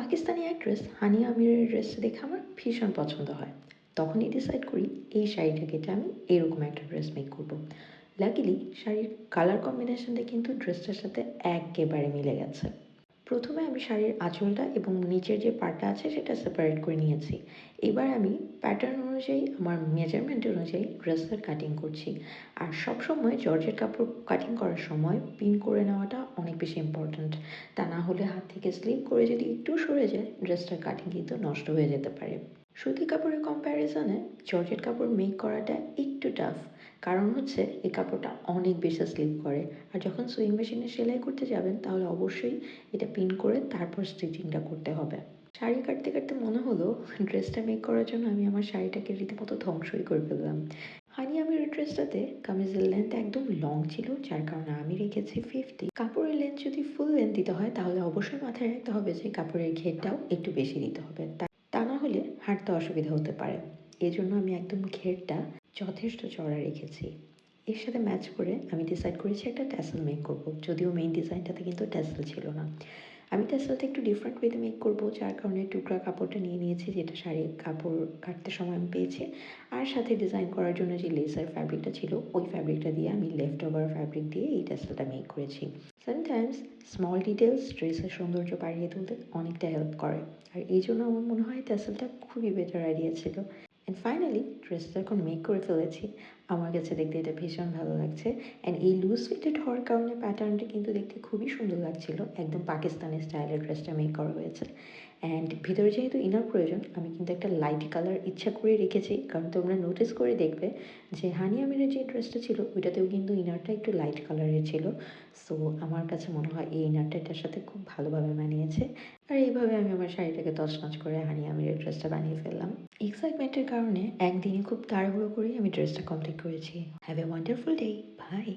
Pakistani actress Haniyeh আমিরের ড্রেসটা দেখে আমার ভীষণ পছন্দ হয়। তখনই ডিসাইড করি এই শাড়িটা কেটে আমি এরকম একটা ড্রেস মেক করব। লাকিলি শাড়ির কালার কম্বিনেশনটা কিন্তু ড্রেসটার সাথে একেবারে মিলে গেছে। প্রথমে আমি শাড়ির আঁচলটা এবং নিচের যে পার্টটা আছে সেটা সেপারেট করে নিয়েছি। এবার আমি প্যাটার্ন অনুযায়ী আমার মেজারমেন্ট অনুযায়ী ড্রেসের কাটিং করছি। আর সবসময় জর্জেট কাপড় কাটিং করার সময় পিন করে নেওয়াটা অনেক বেশি ইম্পর্ট্যান্ট। তা না হলে হাত থেকে স্লিপ করে যদি একটু সরে যায় ড্রেসটার কাটিং কিন্তু নষ্ট হয়ে যেতে পারে। সুতি কাপড়ের কম্প্যারিজনে জর্জেট কাপড় মেক করাটা একটু টাফ। কারণ হচ্ছে এই কাপড়টা অনেক বেশি স্লিপ করে। আর যখন সুইং মেশিনে সেলাই করতে যাবেন তাহলে অবশ্যই এটা পিন করে তারপর স্টিচিংটা করতে হবে। শাড়ি কাটতে কাটতে মনে হলো ড্রেসটা মেক করার জন্য আমি আমার শাড়িটাকে রীতিমতো ধ্বংসই করে ফেললাম। হানি আমির ড্রেসটাতে কামিজের লেন্থ একদম লং ছিল, যার কারণে আমি রেখেছি 50। কাপড়ের লেন্থ যদি ফুল লেন্থ দিতে হয় তাহলে অবশ্যই মাথায় রাখতে হবে যে কাপড়ের ঘেরটাও একটু বেশি দিতে হবে, তা না হলে হাঁটতে অসুবিধা হতে পারে। এজন্য আমি একদম ঘেরটা যথেষ্ট চড়া রেখেছি। এর সাথে ম্যাচ করে আমি ডিসাইড করেছি একটা ট্যাসেল মেক করব, যদিও মেইন ডিজাইনটাতে কিন্তু ট্যাসেল ছিল না। আমি ট্যাসেলটা একটু ডিফারেন্ট ওয়েতে মেক করব, যার কারণে টুকরা কাপড়টা নিয়ে নিয়েছি যেটা শাড়ির কাপড় কাটতে সময় আমি পেয়েছি। আর সাথে ডিজাইন করার জন্য যে লেসার ফ্যাব্রিকটা ছিল ওই ফ্যাব্রিকটা দিয়ে আমি লেফট ওভার ফ্যাব্রিক দিয়ে এই ট্যাসেলটা মেক করেছি। সামটাইমস স্মল ডিটেলস ড্রেসের সৌন্দর্য বাড়িয়ে তুলতে অনেকটা হেল্প করে। আর এই জন্য আমার মনে হয় ট্যাসেলটা খুবই বেটার আইডিয়া ছিল। অ্যান্ড ফাইনালি ড্রেসটা যখন মেক করে ফেলেছি আমার কাছে দেখতে এটা ভীষণ ভালো লাগছে। অ্যান্ড এই লুজ ফিটেড হওয়ার কারণে প্যাটার্নটা কিন্তু দেখতে খুবই সুন্দর লাগছিল। একদম পাকিস্তানি স্টাইলের ড্রেসটা মেক করা হয়েছে। অ্যান্ড ভিতরে যেহেতু ইনার প্রয়োজন আমি কিন্তু একটা লাইট কালার ইচ্ছা করে রেখেছি, কারণ তোমরা নোটিস করে দেখবে যে হানি আমিরের যে ড্রেসটা ছিল ওইটাতেও কিন্তু ইনারটা একটু লাইট কালারের ছিল। সো আমার কাছে মনে হয় এই ইনারটা এটার সাথে খুব ভালোভাবে মানিয়েছে। আর এইভাবে আমি আমার শাড়িটাকে তছনছ করে হানি আমিরের ড্রেসটা বানিয়ে ফেললাম। এক্সাইটমেন্টের কারণে একদিনই খুব তাড়াহুড়ো করে আমি ড্রেসটা কমপ্লিট করেছি। Have a wonderful day. By.